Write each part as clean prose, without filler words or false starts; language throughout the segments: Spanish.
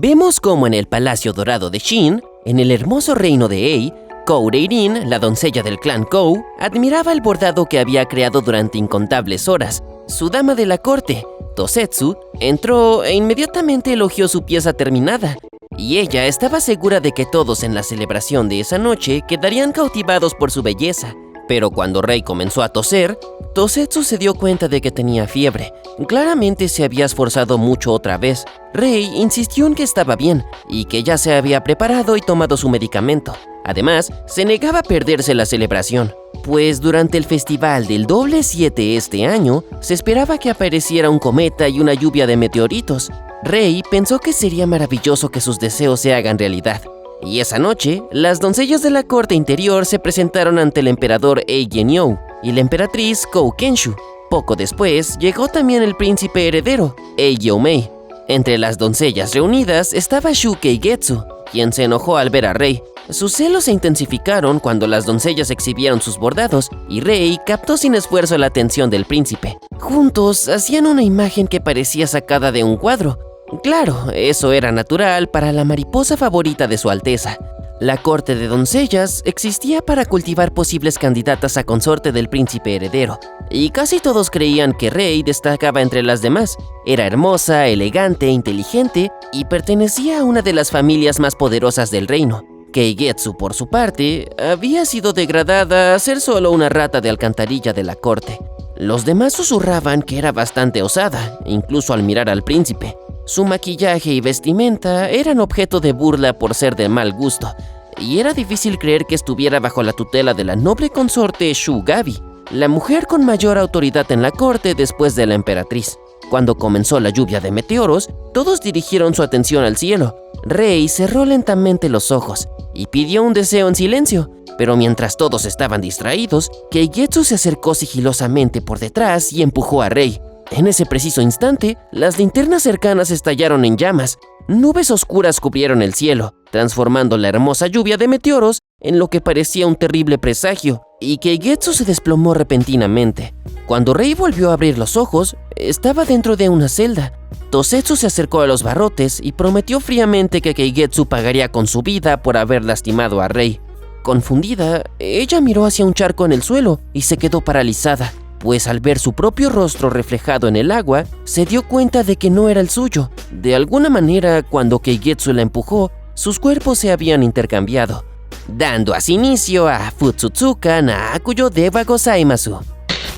Vemos cómo en el Palacio Dorado de Shin, en el hermoso reino de Ei, Koureirin, la doncella del clan Kou, admiraba el bordado que había creado durante incontables horas. Su dama de la corte, Tosetsu, entró e inmediatamente elogió su pieza terminada, y ella estaba segura de que todos en la celebración de esa noche quedarían cautivados por su belleza. Pero cuando Rei comenzó a toser, Tosetsu se dio cuenta de que tenía fiebre. Claramente se había esforzado mucho otra vez. Rei insistió en que estaba bien y que ya se había preparado y tomado su medicamento. Además, se negaba a perderse la celebración, pues durante el festival del doble 7 este año, se esperaba que apareciera un cometa y una lluvia de meteoritos. Rei pensó que sería maravilloso que sus deseos se hagan realidad. Y esa noche, las doncellas de la corte interior se presentaron ante el emperador Ei Genyo y la emperatriz Kou Kenshu. Poco después, llegó también el príncipe heredero, Ei Gyomei. Entre las doncellas reunidas estaba Shu Keigetsu, quien se enojó al ver a Rei. Sus celos se intensificaron cuando las doncellas exhibieron sus bordados y Rei captó sin esfuerzo la atención del príncipe. Juntos hacían una imagen que parecía sacada de un cuadro. Claro, eso era natural para la mariposa favorita de su alteza. La corte de doncellas existía para cultivar posibles candidatas a consorte del príncipe heredero, y casi todos creían que Rei destacaba entre las demás. Era hermosa, elegante, inteligente y pertenecía a una de las familias más poderosas del reino. Keigetsu, por su parte, había sido degradada a ser solo una rata de alcantarilla de la corte. Los demás susurraban que era bastante osada, incluso al mirar al príncipe. Su maquillaje y vestimenta eran objeto de burla por ser de mal gusto, y era difícil creer que estuviera bajo la tutela de la noble consorte Shu Gabi, la mujer con mayor autoridad en la corte después de la emperatriz. Cuando comenzó la lluvia de meteoros, todos dirigieron su atención al cielo. Rei cerró lentamente los ojos y pidió un deseo en silencio, pero mientras todos estaban distraídos, Keigetsu se acercó sigilosamente por detrás y empujó a Rei. En ese preciso instante, las linternas cercanas estallaron en llamas. Nubes oscuras cubrieron el cielo, transformando la hermosa lluvia de meteoros en lo que parecía un terrible presagio, y Keigetsu se desplomó repentinamente. Cuando Rei volvió a abrir los ojos, estaba dentro de una celda. Tosetsu se acercó a los barrotes y prometió fríamente que Keigetsu pagaría con su vida por haber lastimado a Rei. Confundida, ella miró hacia un charco en el suelo y se quedó paralizada, pues al ver su propio rostro reflejado en el agua, se dio cuenta de que no era el suyo. De alguna manera, cuando Keigetsu la empujó, sus cuerpos se habían intercambiado, dando así inicio a Futsutsuka Naakuyo Deva Gozaimasu.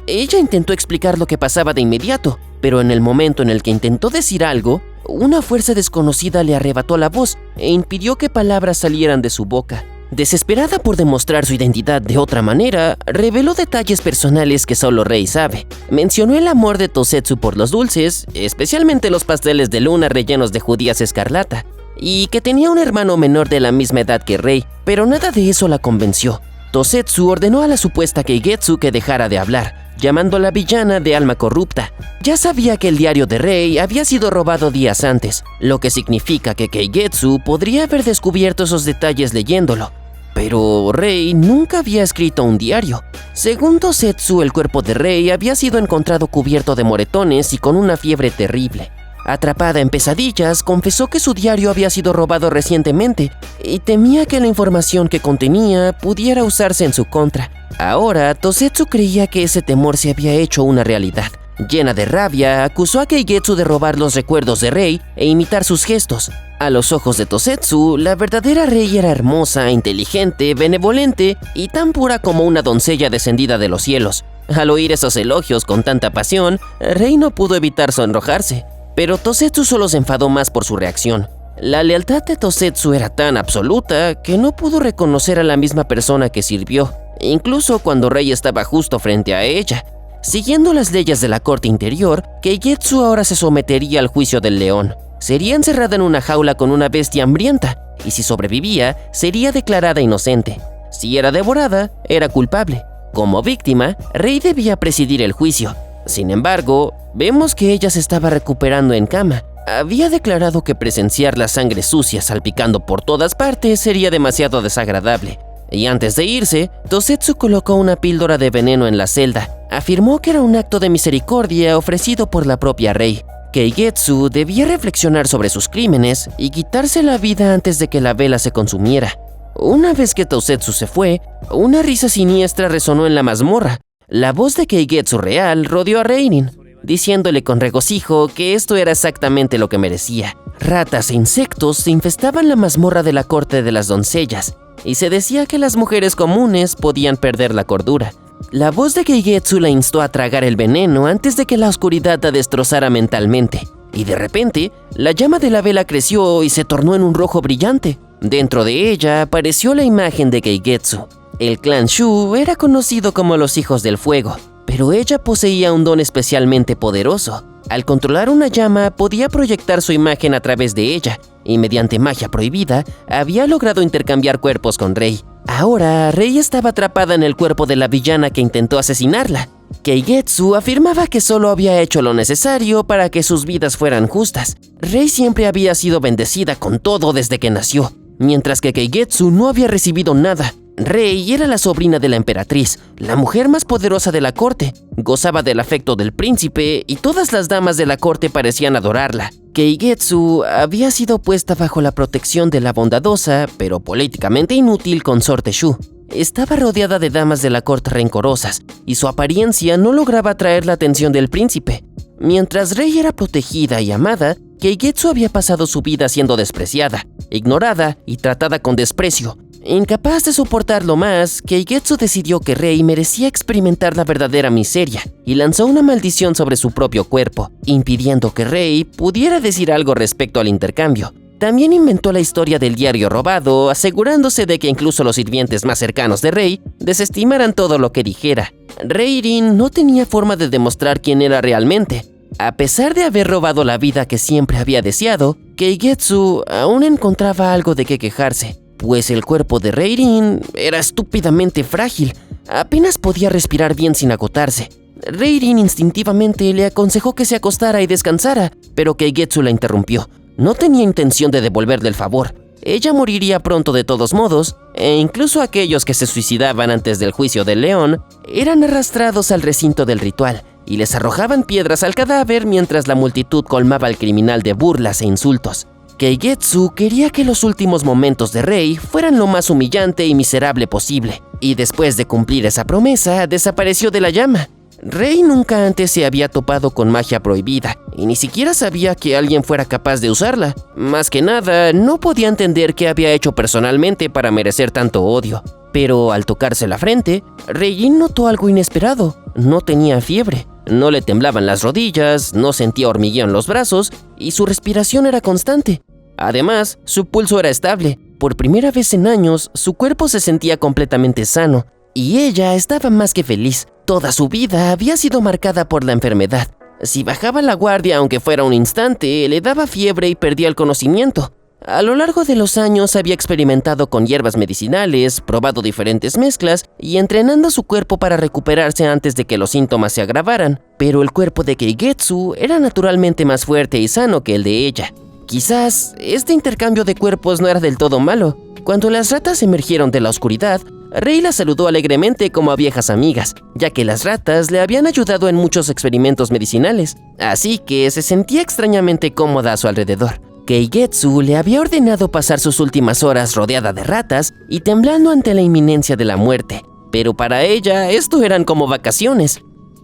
Ella intentó explicar lo que pasaba de inmediato, pero en el momento en el que intentó decir algo, una fuerza desconocida le arrebató la voz e impidió que palabras salieran de su boca. Desesperada por demostrar su identidad de otra manera, reveló detalles personales que solo Rei sabe. Mencionó el amor de Tosetsu por los dulces, especialmente los pasteles de luna rellenos de judías escarlata, y que tenía un hermano menor de la misma edad que Rei, pero nada de eso la convenció. Tosetsu ordenó a la supuesta Keigetsu que dejara de hablar, llamándola villana de alma corrupta. Ya sabía que el diario de Rei había sido robado días antes, lo que significa que Keigetsu podría haber descubierto esos detalles leyéndolo. Pero Rei nunca había escrito un diario. Según Tosetsu, el cuerpo de Rei había sido encontrado cubierto de moretones y con una fiebre terrible. Atrapada en pesadillas, confesó que su diario había sido robado recientemente y temía que la información que contenía pudiera usarse en su contra. Ahora, Tosetsu creía que ese temor se había hecho una realidad. Llena de rabia, acusó a Keigetsu de robar los recuerdos de Rei e imitar sus gestos. A los ojos de Tosetsu, la verdadera Rei era hermosa, inteligente, benevolente y tan pura como una doncella descendida de los cielos. Al oír esos elogios con tanta pasión, Rei no pudo evitar sonrojarse, pero Tosetsu solo se enfadó más por su reacción. La lealtad de Tosetsu era tan absoluta que no pudo reconocer a la misma persona que sirvió, incluso cuando Rei estaba justo frente a ella. Siguiendo las leyes de la corte interior, Keigetsu ahora se sometería al juicio del león. Sería encerrada en una jaula con una bestia hambrienta, y si sobrevivía, sería declarada inocente. Si era devorada, era culpable. Como víctima, Rei debía presidir el juicio. Sin embargo, vemos que ella se estaba recuperando en cama. Había declarado que presenciar la sangre sucia salpicando por todas partes sería demasiado desagradable. Y antes de irse, Tosetsu colocó una píldora de veneno en la celda. Afirmó que era un acto de misericordia ofrecido por la propia Rei. Keigetsu debía reflexionar sobre sus crímenes y quitarse la vida antes de que la vela se consumiera. Una vez que Tousetsu se fue, una risa siniestra resonó en la mazmorra. La voz de Keigetsu real rodeó a Reirin, diciéndole con regocijo que esto era exactamente lo que merecía. Ratas e insectos infestaban la mazmorra de la corte de las doncellas, y se decía que las mujeres comunes podían perder la cordura. La voz de Keigetsu la instó a tragar el veneno antes de que la oscuridad la destrozara mentalmente, y de repente, la llama de la vela creció y se tornó en un rojo brillante. Dentro de ella apareció la imagen de Keigetsu. El clan Shu era conocido como los Hijos del Fuego, pero ella poseía un don especialmente poderoso. Al controlar una llama, podía proyectar su imagen a través de ella, y mediante magia prohibida, había logrado intercambiar cuerpos con Rei. Ahora, Rei estaba atrapada en el cuerpo de la villana que intentó asesinarla. Keigetsu afirmaba que solo había hecho lo necesario para que sus vidas fueran justas. Rei siempre había sido bendecida con todo desde que nació, mientras que Keigetsu no había recibido nada. Rei era la sobrina de la emperatriz, la mujer más poderosa de la corte. Gozaba del afecto del príncipe y todas las damas de la corte parecían adorarla. Keigetsu había sido puesta bajo la protección de la bondadosa, pero políticamente inútil consorte Shu. Estaba rodeada de damas de la corte rencorosas, y su apariencia no lograba atraer la atención del príncipe. Mientras Rei era protegida y amada, Keigetsu había pasado su vida siendo despreciada, ignorada y tratada con desprecio. Incapaz de soportarlo más, Keigetsu decidió que Rei merecía experimentar la verdadera miseria y lanzó una maldición sobre su propio cuerpo, impidiendo que Rei pudiera decir algo respecto al intercambio. También inventó la historia del diario robado, asegurándose de que incluso los sirvientes más cercanos de Rei desestimaran todo lo que dijera. Reirin no tenía forma de demostrar quién era realmente. A pesar de haber robado la vida que siempre había deseado, Keigetsu aún encontraba algo de qué quejarse, pues el cuerpo de Reirin era estúpidamente frágil, apenas podía respirar bien sin agotarse. Reirin instintivamente le aconsejó que se acostara y descansara, pero Keigetsu la interrumpió. No tenía intención de devolverle el favor. Ella moriría pronto de todos modos, e incluso aquellos que se suicidaban antes del juicio del león eran arrastrados al recinto del ritual y les arrojaban piedras al cadáver mientras la multitud colmaba al criminal de burlas e insultos. Keigetsu quería que los últimos momentos de Rei fueran lo más humillante y miserable posible, y después de cumplir esa promesa, desapareció de la llama. Rei nunca antes se había topado con magia prohibida, y ni siquiera sabía que alguien fuera capaz de usarla. Más que nada, no podía entender qué había hecho personalmente para merecer tanto odio. Pero al tocarse la frente, Reirin notó algo inesperado. No tenía fiebre, no le temblaban las rodillas, no sentía hormigueo en los brazos, y su respiración era constante. Además, su pulso era estable. Por primera vez en años, su cuerpo se sentía completamente sano, y ella estaba más que feliz. Toda su vida había sido marcada por la enfermedad. Si bajaba la guardia aunque fuera un instante, le daba fiebre y perdía el conocimiento. A lo largo de los años había experimentado con hierbas medicinales, probado diferentes mezclas y entrenando su cuerpo para recuperarse antes de que los síntomas se agravaran. Pero el cuerpo de Keigetsu era naturalmente más fuerte y sano que el de ella. Quizás este intercambio de cuerpos no era del todo malo. Cuando las ratas emergieron de la oscuridad, Rei las saludó alegremente como a viejas amigas, ya que las ratas le habían ayudado en muchos experimentos medicinales, así que se sentía extrañamente cómoda a su alrededor. Keigetsu le había ordenado pasar sus últimas horas rodeada de ratas y temblando ante la inminencia de la muerte, pero para ella esto eran como vacaciones.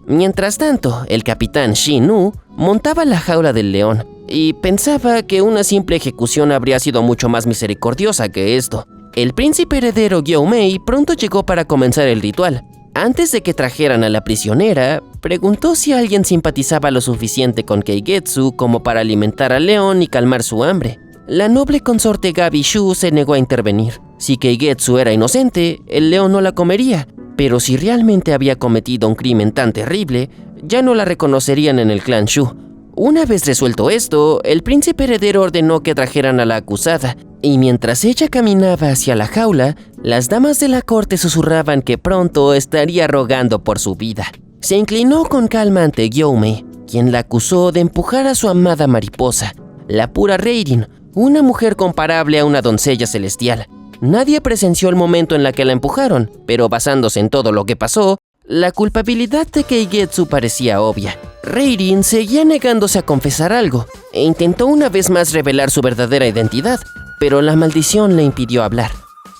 Mientras tanto, el capitán Shin-U montaba la jaula del león y pensaba que una simple ejecución habría sido mucho más misericordiosa que esto. El príncipe heredero Gyōmei pronto llegó para comenzar el ritual. Antes de que trajeran a la prisionera, preguntó si alguien simpatizaba lo suficiente con Keigetsu como para alimentar al león y calmar su hambre. La noble consorte Gabi Shu se negó a intervenir. Si Keigetsu era inocente, el león no la comería, pero si realmente había cometido un crimen tan terrible, ya no la reconocerían en el clan Shu. Una vez resuelto esto, el príncipe heredero ordenó que trajeran a la acusada, y mientras ella caminaba hacia la jaula, las damas de la corte susurraban que pronto estaría rogando por su vida. Se inclinó con calma ante Gyōmei, quien la acusó de empujar a su amada mariposa, la pura Reirin, una mujer comparable a una doncella celestial. Nadie presenció el momento en la que la empujaron, pero basándose en todo lo que pasó, la culpabilidad de Keigetsu parecía obvia. Reirin seguía negándose a confesar algo e intentó una vez más revelar su verdadera identidad, pero la maldición le impidió hablar.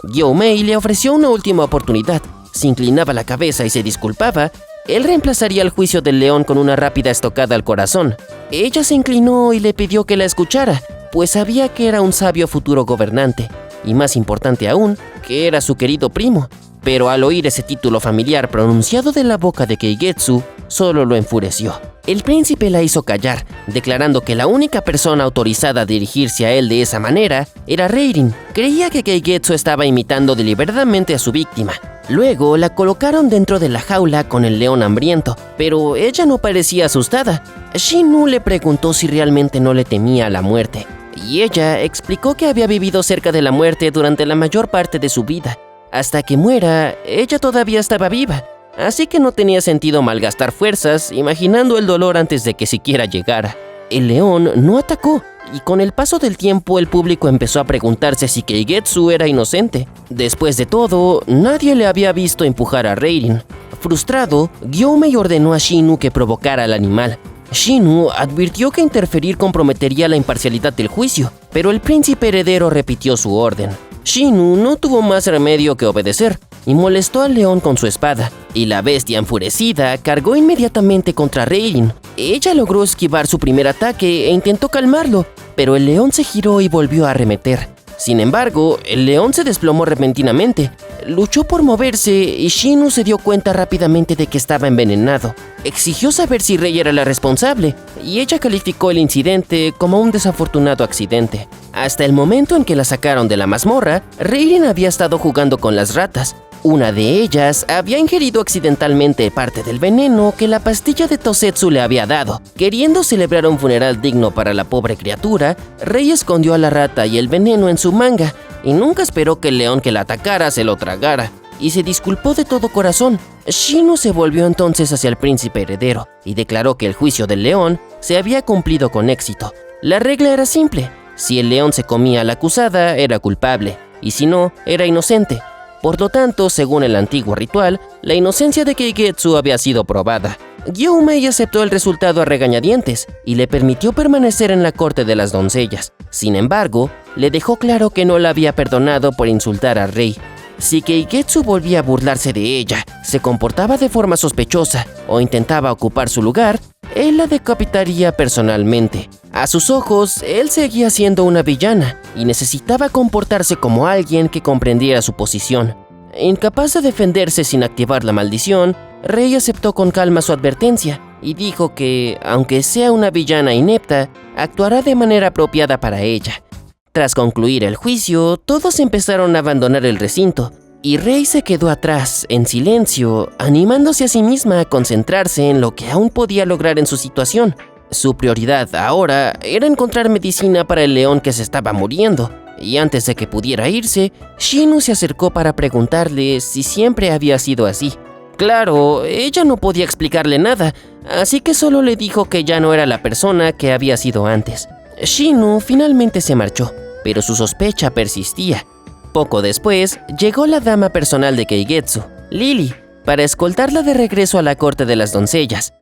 Gyou-mei le ofreció una última oportunidad. Si inclinaba la cabeza y se disculpaba, él reemplazaría el juicio del león con una rápida estocada al corazón. Ella se inclinó y le pidió que la escuchara, pues sabía que era un sabio futuro gobernante, y más importante aún, que era su querido primo. Pero al oír ese título familiar pronunciado de la boca de Keigetsu, solo lo enfureció. El príncipe la hizo callar, declarando que la única persona autorizada a dirigirse a él de esa manera era Reirin. Creía que Keigetsu estaba imitando deliberadamente a su víctima. Luego la colocaron dentro de la jaula con el león hambriento, pero ella no parecía asustada. Shin-nu le preguntó si realmente no le temía a la muerte, y ella explicó que había vivido cerca de la muerte durante la mayor parte de su vida. Hasta que muera, ella todavía estaba viva, así que no tenía sentido malgastar fuerzas imaginando el dolor antes de que siquiera llegara. El león no atacó, y con el paso del tiempo el público empezó a preguntarse si Keigetsu era inocente. Después de todo, nadie le había visto empujar a Reirin. Frustrado, Gyou-mei ordenó a Shin-nu que provocara al animal. Shin-nu advirtió que interferir comprometería la imparcialidad del juicio, pero el príncipe heredero repitió su orden. Shin-nu no tuvo más remedio que obedecer, y molestó al león con su espada, y la bestia enfurecida cargó inmediatamente contra Reirin. Ella logró esquivar su primer ataque e intentó calmarlo, pero el león se giró y volvió a arremeter. Sin embargo, el león se desplomó repentinamente. Luchó por moverse y Shin-nu se dio cuenta rápidamente de que estaba envenenado. Exigió saber si Rei era la responsable, y ella calificó el incidente como un desafortunado accidente. Hasta el momento en que la sacaron de la mazmorra, Reirin había estado jugando con las ratas. Una de ellas había ingerido accidentalmente parte del veneno que la pastilla de Tosetsu le había dado. Queriendo celebrar un funeral digno para la pobre criatura, Rei escondió a la rata y el veneno en su manga, y nunca esperó que el león que la atacara se lo tragara, y se disculpó de todo corazón. Shin-nu se volvió entonces hacia el príncipe heredero, y declaró que el juicio del león se había cumplido con éxito. La regla era simple: si el león se comía a la acusada, era culpable, y si no, era inocente. Por lo tanto, según el antiguo ritual, la inocencia de Keigetsu había sido probada. Gyou-mei aceptó el resultado a regañadientes y le permitió permanecer en la corte de las doncellas. Sin embargo, le dejó claro que no la había perdonado por insultar a Rei. Si Keigetsu volvía a burlarse de ella, se comportaba de forma sospechosa o intentaba ocupar su lugar, él la decapitaría personalmente. A sus ojos, él seguía siendo una villana y necesitaba comportarse como alguien que comprendiera su posición. Incapaz de defenderse sin activar la maldición, Rei aceptó con calma su advertencia y dijo que, aunque sea una villana inepta, actuará de manera apropiada para ella. Tras concluir el juicio, todos empezaron a abandonar el recinto, y Rei se quedó atrás, en silencio, animándose a sí misma a concentrarse en lo que aún podía lograr en su situación. Su prioridad ahora era encontrar medicina para el león que se estaba muriendo, y antes de que pudiera irse, Shin-nu se acercó para preguntarle si siempre había sido así. Claro, ella no podía explicarle nada, así que solo le dijo que ya no era la persona que había sido antes. Shin-nu finalmente se marchó, pero su sospecha persistía. Poco después, llegó la dama personal de Keigetsu, Lily, para escoltarla de regreso a la corte de las doncellas.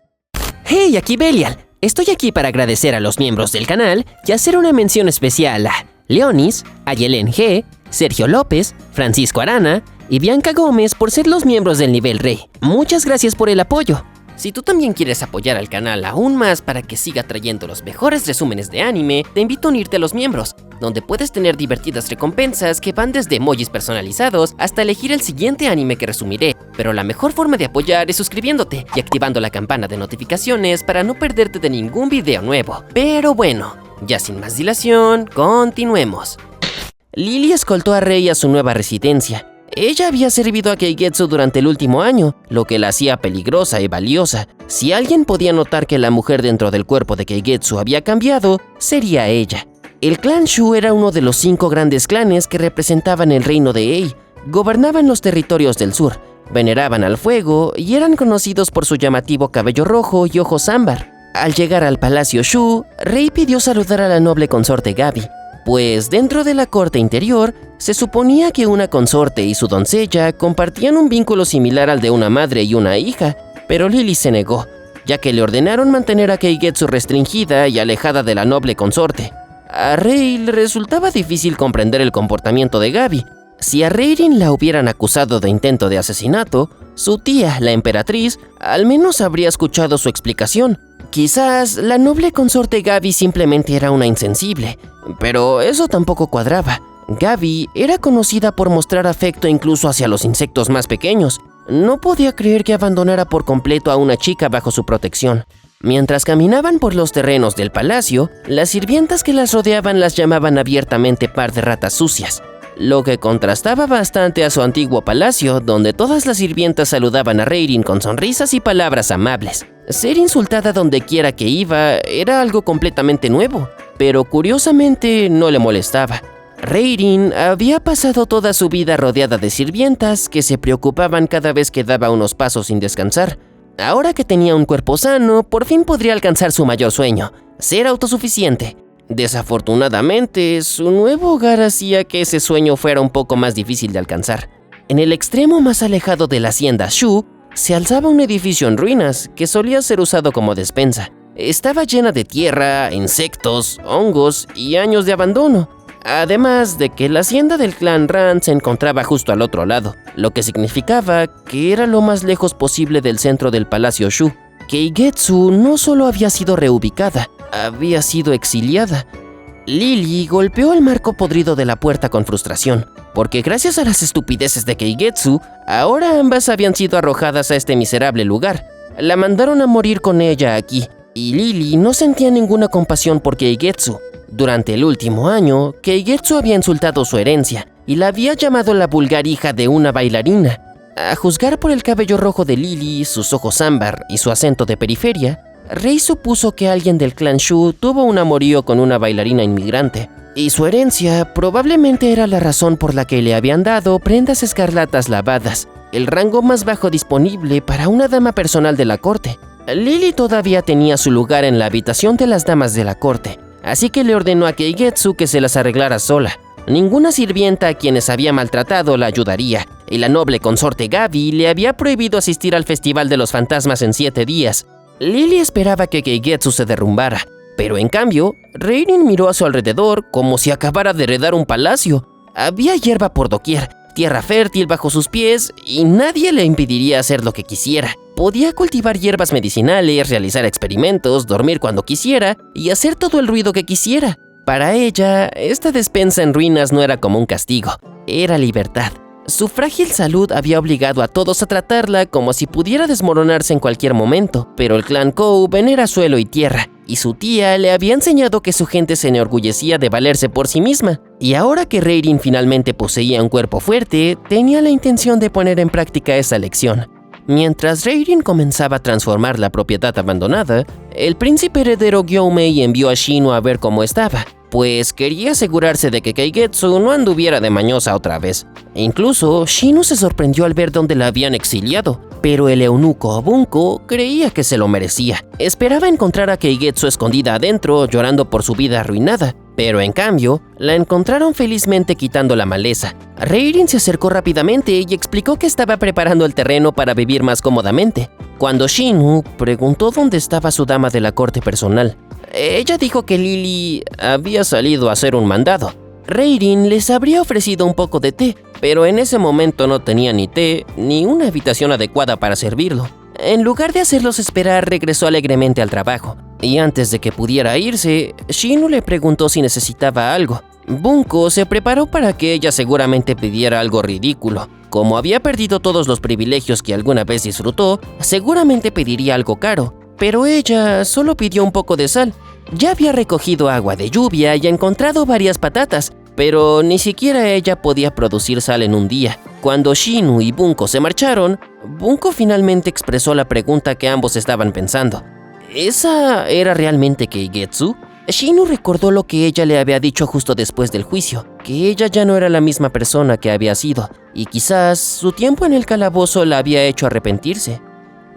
¡Hey, aquí Belial! Estoy aquí para agradecer a los miembros del canal y hacer una mención especial a Leonis, Ayelen G, Sergio López, Francisco Arana y Bianca Gómez por ser los miembros del nivel Rey. Muchas gracias por el apoyo. Si tú también quieres apoyar al canal aún más para que siga trayendo los mejores resúmenes de anime, te invito a unirte a los miembros, donde puedes tener divertidas recompensas que van desde emojis personalizados hasta elegir el siguiente anime que resumiré. Pero la mejor forma de apoyar es suscribiéndote y activando la campana de notificaciones para no perderte de ningún video nuevo. Pero bueno, ya sin más dilación, continuemos. Lily escoltó a Rei a su nueva residencia. Ella había servido a Keigetsu durante el último año, lo que la hacía peligrosa y valiosa. Si alguien podía notar que la mujer dentro del cuerpo de Keigetsu había cambiado, sería ella. El clan Shu era uno de los 5 grandes clanes que representaban el reino de Ei. Gobernaban los territorios del sur, veneraban al fuego y eran conocidos por su llamativo cabello rojo y ojos ámbar. Al llegar al palacio Shu, Rei pidió saludar a la noble consorte Gabi, pues dentro de la corte interior se suponía que una consorte y su doncella compartían un vínculo similar al de una madre y una hija, pero Lily se negó. ya que le ordenaron mantener a Keigetsu restringida y alejada de la noble consorte. A Rei le resultaba difícil comprender el comportamiento de Gabi. Si a Reirin la hubieran acusado de intento de asesinato, su tía, la emperatriz, al menos habría escuchado su explicación. Quizás la noble consorte Gabi simplemente era una insensible, pero eso tampoco cuadraba. Gabi era conocida por mostrar afecto incluso hacia los insectos más pequeños. No podía creer que abandonara por completo a una chica bajo su protección. Mientras caminaban por los terrenos del palacio, las sirvientas que las rodeaban las llamaban abiertamente par de ratas sucias, lo que contrastaba bastante a su antiguo palacio, donde todas las sirvientas saludaban a Reirin con sonrisas y palabras amables. Ser insultada donde quiera que iba era algo completamente nuevo, pero curiosamente no le molestaba. Reirin había pasado toda su vida rodeada de sirvientas que se preocupaban cada vez que daba unos pasos sin descansar. Ahora que tenía un cuerpo sano, por fin podría alcanzar su mayor sueño, ser autosuficiente. Desafortunadamente, su nuevo hogar hacía que ese sueño fuera un poco más difícil de alcanzar. En el extremo más alejado de la hacienda Shu, se alzaba un edificio en ruinas que solía ser usado como despensa. Estaba llena de tierra, insectos, hongos y años de abandono. Además de que la hacienda del clan Ran se encontraba justo al otro lado, lo que significaba que era lo más lejos posible del centro del palacio Shu. Keigetsu no solo había sido reubicada, había sido exiliada. Lily golpeó el marco podrido de la puerta con frustración, porque gracias a las estupideces de Keigetsu, ahora ambas habían sido arrojadas a este miserable lugar. La mandaron a morir con ella aquí, y Lily no sentía ninguna compasión por Keigetsu. Durante el último año, Keigetsu había insultado su herencia y la había llamado la vulgar hija de una bailarina. A juzgar por el cabello rojo de Lily, sus ojos ámbar y su acento de periferia, Rei supuso que alguien del clan Shu tuvo un amorío con una bailarina inmigrante, y su herencia probablemente era la razón por la que le habían dado prendas escarlatas lavadas, el rango más bajo disponible para una dama personal de la corte. Lily todavía tenía su lugar en la habitación de las damas de la corte, así que le ordenó a Keigetsu que se las arreglara sola. Ninguna sirvienta a quienes había maltratado la ayudaría, y la noble consorte Gabi le había prohibido asistir al Festival de los Fantasmas en 7 días. Lily esperaba que Keigetsu se derrumbara, pero en cambio, Reirin miró a su alrededor como si acabara de heredar un palacio. Había hierba por doquier, tierra fértil bajo sus pies, y nadie le impediría hacer lo que quisiera. Podía cultivar hierbas medicinales, realizar experimentos, dormir cuando quisiera y hacer todo el ruido que quisiera. Para ella, esta despensa en ruinas no era como un castigo, era libertad. Su frágil salud había obligado a todos a tratarla como si pudiera desmoronarse en cualquier momento, pero el clan Kou venera suelo y tierra, y su tía le había enseñado que su gente se enorgullecía de valerse por sí misma. Y ahora que Reirin finalmente poseía un cuerpo fuerte, tenía la intención de poner en práctica esa lección. Mientras Reirin comenzaba a transformar la propiedad abandonada, el príncipe heredero Gyomei envió a Shinu a ver cómo estaba, pues quería asegurarse de que Keigetsu no anduviera de mañosa otra vez. Incluso, Shinu se sorprendió al ver dónde la habían exiliado, pero el eunuco Bunko creía que se lo merecía. Esperaba encontrar a Keigetsu escondida adentro, llorando por su vida arruinada, pero en cambio, la encontraron felizmente quitando la maleza. Reirin se acercó rápidamente y explicó que estaba preparando el terreno para vivir más cómodamente. Cuando Shinu preguntó dónde estaba su dama de la corte personal, ella dijo que Lily había salido a hacer un mandado. Reirin les habría ofrecido un poco de té, pero en ese momento no tenía ni té ni una habitación adecuada para servirlo. En lugar de hacerlos esperar, regresó alegremente al trabajo. Y antes de que pudiera irse, Shinu le preguntó si necesitaba algo. Bunko se preparó para que ella seguramente pidiera algo ridículo. Como había perdido todos los privilegios que alguna vez disfrutó, seguramente pediría algo caro. Pero ella solo pidió un poco de sal. Ya había recogido agua de lluvia y encontrado varias patatas, pero ni siquiera ella podía producir sal en un día. Cuando Shinu y Bunko se marcharon, Bunko finalmente expresó la pregunta que ambos estaban pensando. ¿Esa era realmente Keigetsu? Shinu recordó lo que ella le había dicho justo después del juicio, que ella ya no era la misma persona que había sido, y quizás su tiempo en el calabozo la había hecho arrepentirse.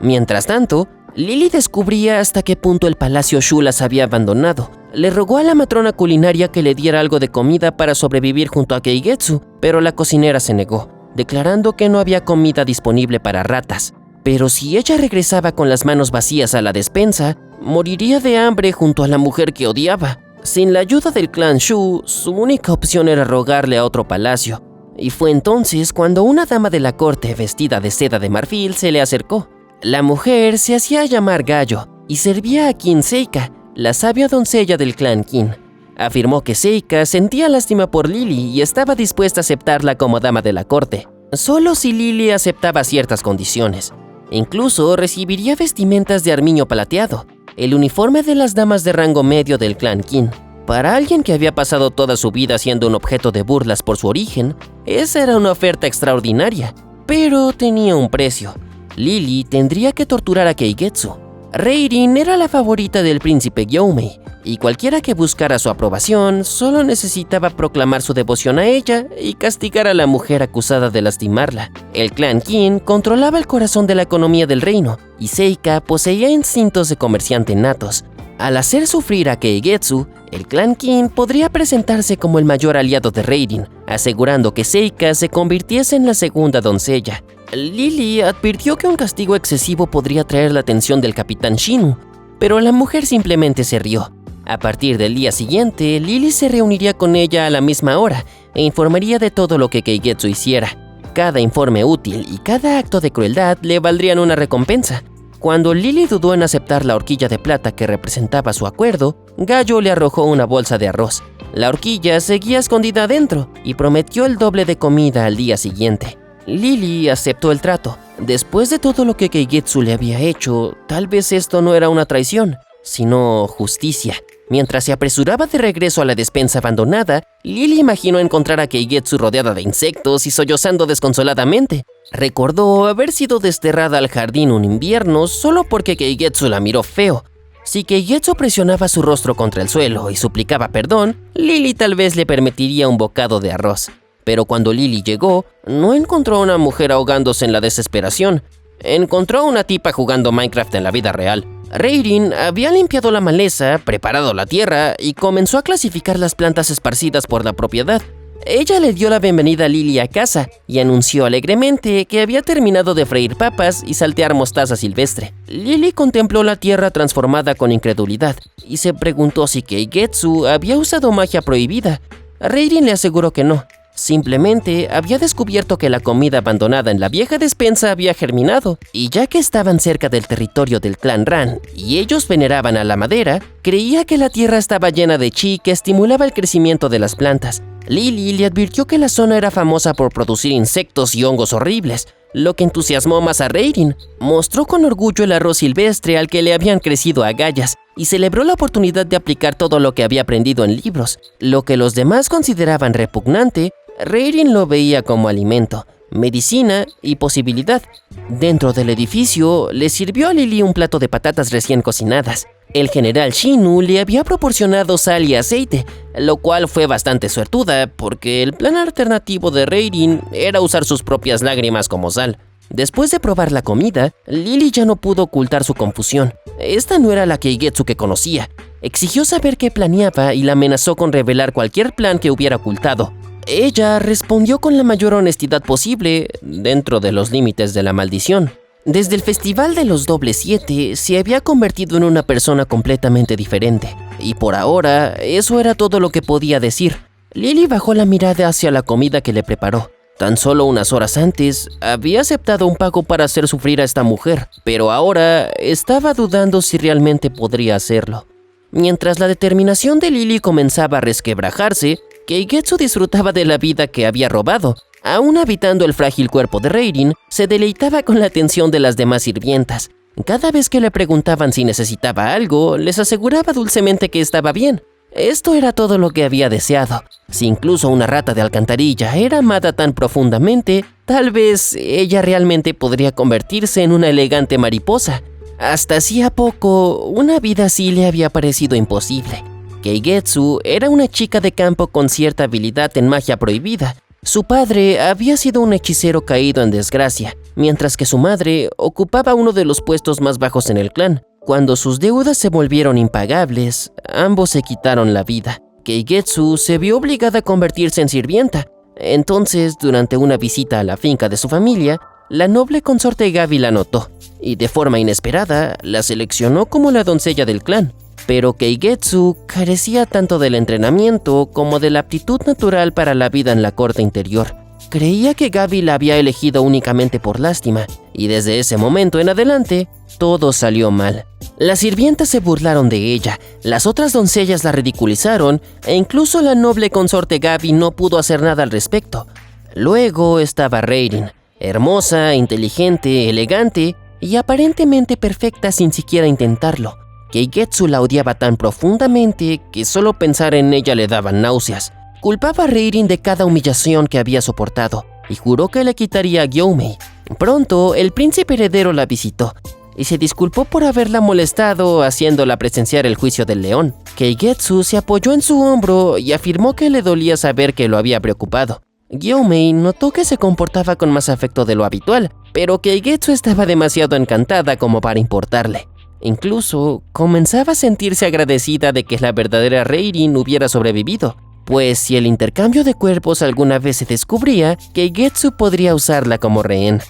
Mientras tanto, Lily descubría hasta qué punto el palacio Shu las había abandonado. Le rogó a la matrona culinaria que le diera algo de comida para sobrevivir junto a Keigetsu, pero la cocinera se negó, declarando que no había comida disponible para ratas. pero si ella regresaba con las manos vacías a la despensa, moriría de hambre junto a la mujer que odiaba. Sin la ayuda del clan Shu, su única opción era rogarle a otro palacio. Y fue entonces cuando una dama de la corte vestida de seda de marfil se le acercó. La mujer se hacía llamar Gallo y servía a Qin Seika, la sabia doncella del clan Qin. Afirmó que Seika sentía lástima por Lily y estaba dispuesta a aceptarla como dama de la corte, solo si Lily aceptaba ciertas condiciones. Incluso recibiría vestimentas de armiño plateado, el uniforme de las damas de rango medio del clan Qin. Para alguien que había pasado toda su vida siendo un objeto de burlas por su origen, esa era una oferta extraordinaria, pero tenía un precio. Lily tendría que torturar a Keigetsu. Reirin era la favorita del príncipe Gyomei, y cualquiera que buscara su aprobación solo necesitaba proclamar su devoción a ella y castigar a la mujer acusada de lastimarla. El clan Qin controlaba el corazón de la economía del reino, y Seika poseía instintos de comerciante natos. Al hacer sufrir a Keigetsu, el clan Qin podría presentarse como el mayor aliado de Reirin, asegurando que Seika se convirtiese en la segunda doncella. Lily advirtió que un castigo excesivo podría atraer la atención del capitán Shinu, pero la mujer simplemente se rió. A partir del día siguiente, Lily se reuniría con ella a la misma hora e informaría de todo lo que Keigetsu hiciera. Cada informe útil y cada acto de crueldad le valdrían una recompensa. Cuando Lily dudó en aceptar la horquilla de plata que representaba su acuerdo, Gallo le arrojó una bolsa de arroz. La horquilla seguía escondida adentro y prometió el doble de comida al día siguiente. Lily aceptó el trato. Después de todo lo que Keigetsu le había hecho, tal vez esto no era una traición, sino justicia. Mientras se apresuraba de regreso a la despensa abandonada, Lily imaginó encontrar a Keigetsu rodeada de insectos y sollozando desconsoladamente. Recordó haber sido desterrada al jardín un invierno solo porque Keigetsu la miró feo. Si Keigetsu presionaba su rostro contra el suelo y suplicaba perdón, Lily tal vez le permitiría un bocado de arroz. Pero cuando Lily llegó, no encontró a una mujer ahogándose en la desesperación. Encontró a una tipa jugando Minecraft en la vida real. Reirin había limpiado la maleza, preparado la tierra y comenzó a clasificar las plantas esparcidas por la propiedad. Ella le dio la bienvenida a Lily a casa y anunció alegremente que había terminado de freír papas y saltear mostaza silvestre. Lily contempló la tierra transformada con incredulidad y se preguntó si Keigetsu había usado magia prohibida. Reirin le aseguró que no. Simplemente había descubierto que la comida abandonada en la vieja despensa había germinado, y ya que estaban cerca del territorio del clan Ran y ellos veneraban a la madera, creía que la tierra estaba llena de chi que estimulaba el crecimiento de las plantas. Lily le advirtió que la zona era famosa por producir insectos y hongos horribles, lo que entusiasmó más a Reirin. Mostró con orgullo el arroz silvestre al que le habían crecido agallas y celebró la oportunidad de aplicar todo lo que había aprendido en libros. Lo que los demás consideraban repugnante, Reirin lo veía como alimento, medicina y posibilidad. Dentro del edificio, le sirvió a Lily un plato de patatas recién cocinadas. El general Shinu le había proporcionado sal y aceite, lo cual fue bastante suertuda, porque el plan alternativo de Reirin era usar sus propias lágrimas como sal. Después de probar la comida, Lily ya no pudo ocultar su confusión. Esta no era la Keigetsu que conocía. Exigió saber qué planeaba y la amenazó con revelar cualquier plan que hubiera ocultado. Ella respondió con la mayor honestidad posible, dentro de los límites de la maldición. Desde el Festival de los Dobles 7 se había convertido en una persona completamente diferente, y por ahora eso era todo lo que podía decir. Lily bajó la mirada hacia la comida que le preparó. Tan solo unas horas antes había aceptado un pago para hacer sufrir a esta mujer, pero ahora estaba dudando si realmente podría hacerlo. Mientras la determinación de Lily comenzaba a resquebrajarse, Keigetsu disfrutaba de la vida que había robado. Aún habitando el frágil cuerpo de Reirin, se deleitaba con la atención de las demás sirvientas. Cada vez que le preguntaban si necesitaba algo, les aseguraba dulcemente que estaba bien. Esto era todo lo que había deseado. Si incluso una rata de alcantarilla era amada tan profundamente, tal vez ella realmente podría convertirse en una elegante mariposa. Hasta hacía poco, una vida así le había parecido imposible. Keigetsu era una chica de campo con cierta habilidad en magia prohibida. Su padre había sido un hechicero caído en desgracia, mientras que su madre ocupaba uno de los puestos más bajos en el clan. Cuando sus deudas se volvieron impagables, ambos se quitaron la vida. Keigetsu se vio obligada a convertirse en sirvienta. Entonces, durante una visita a la finca de su familia, la noble consorte Gaby la notó, y de forma inesperada la seleccionó como la doncella del clan. Pero Keigetsu carecía tanto del entrenamiento como de la aptitud natural para la vida en la corte interior. Creía que Gaby la había elegido únicamente por lástima, y desde ese momento en adelante, todo salió mal. Las sirvientas se burlaron de ella, las otras doncellas la ridiculizaron, e incluso la noble consorte Gaby no pudo hacer nada al respecto. Luego estaba Reirin, hermosa, inteligente, elegante y aparentemente perfecta sin siquiera intentarlo. Keigetsu la odiaba tan profundamente que solo pensar en ella le daba náuseas. Culpaba a Reirin de cada humillación que había soportado y juró que le quitaría a Gyomei. Pronto, el príncipe heredero la visitó y se disculpó por haberla molestado haciéndola presenciar el juicio del león. Keigetsu se apoyó en su hombro y afirmó que le dolía saber que lo había preocupado. Gyomei notó que se comportaba con más afecto de lo habitual, pero Keigetsu estaba demasiado encantada como para importarle. Incluso comenzaba a sentirse agradecida de que la verdadera Reirin hubiera sobrevivido, pues si el intercambio de cuerpos alguna vez se descubría, Keigetsu podría usarla como rehén.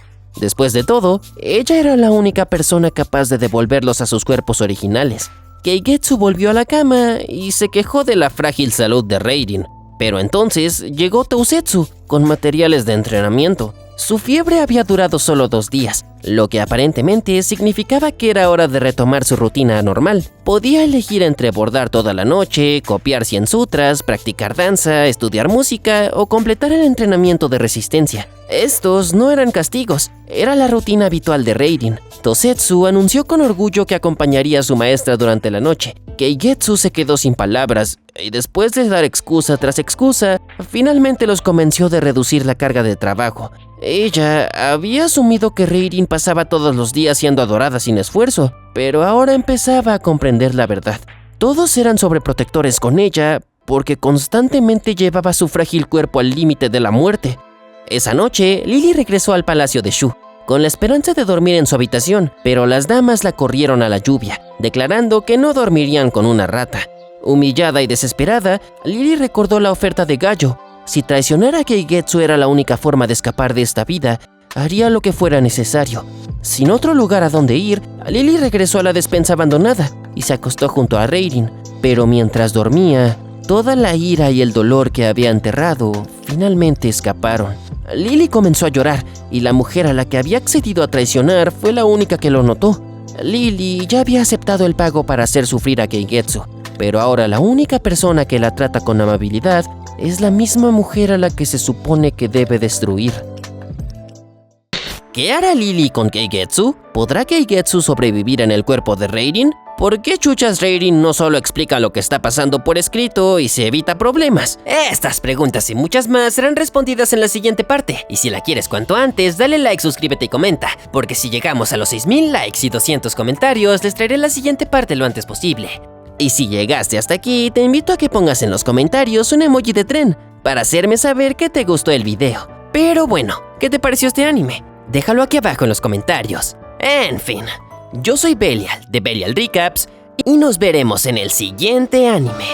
Después de todo, ella era la única persona capaz de devolverlos a sus cuerpos originales. Keigetsu volvió a la cama y se quejó de la frágil salud de Reirin. Pero entonces llegó Tousetsu con materiales de entrenamiento. Su fiebre había durado solo 2 días, lo que aparentemente significaba que era hora de retomar su rutina normal. Podía elegir entre bordar toda la noche, copiar 100 sutras, practicar danza, estudiar música o completar el entrenamiento de resistencia. Estos no eran castigos, era la rutina habitual de Reirin. Tousetsu anunció con orgullo que acompañaría a su maestra durante la noche. Keigetsu se quedó sin palabras y después de dar excusa tras excusa, finalmente los convenció de reducir la carga de trabajo. Ella había asumido que Reirin pasaba todos los días siendo adorada sin esfuerzo, pero ahora empezaba a comprender la verdad. Todos eran sobreprotectores con ella porque constantemente llevaba su frágil cuerpo al límite de la muerte. Esa noche, Lily regresó al palacio de Shu, con la esperanza de dormir en su habitación, pero las damas la corrieron a la lluvia, declarando que no dormirían con una rata. Humillada y desesperada, Lily recordó la oferta de Gayo. Si traicionar a Keigetsu era la única forma de escapar de esta vida, haría lo que fuera necesario. Sin otro lugar a donde ir, Lily regresó a la despensa abandonada y se acostó junto a Reirin. Pero mientras dormía, toda la ira y el dolor que había enterrado finalmente escaparon. Lily comenzó a llorar y la mujer a la que había accedido a traicionar fue la única que lo notó. Lily ya había aceptado el pago para hacer sufrir a Keigetsu, pero ahora la única persona que la trata con amabilidad es la misma mujer a la que se supone que debe destruir. ¿Qué hará Lily con Keigetsu? ¿Podrá Keigetsu sobrevivir en el cuerpo de Reirin? ¿Por qué chuchas Reirin no solo explica lo que está pasando por escrito y se evita problemas? Estas preguntas y muchas más serán respondidas en la siguiente parte. Y si la quieres cuanto antes, dale like, suscríbete y comenta, porque si llegamos a los 6000 likes y 200 comentarios, les traeré la siguiente parte lo antes posible. Y si llegaste hasta aquí, te invito a que pongas en los comentarios un emoji de tren, para hacerme saber que te gustó el video. Pero bueno, ¿qué te pareció este anime? Déjalo aquí abajo en los comentarios. En fin, yo soy Belial, de Belial Recaps, y nos veremos en el siguiente anime.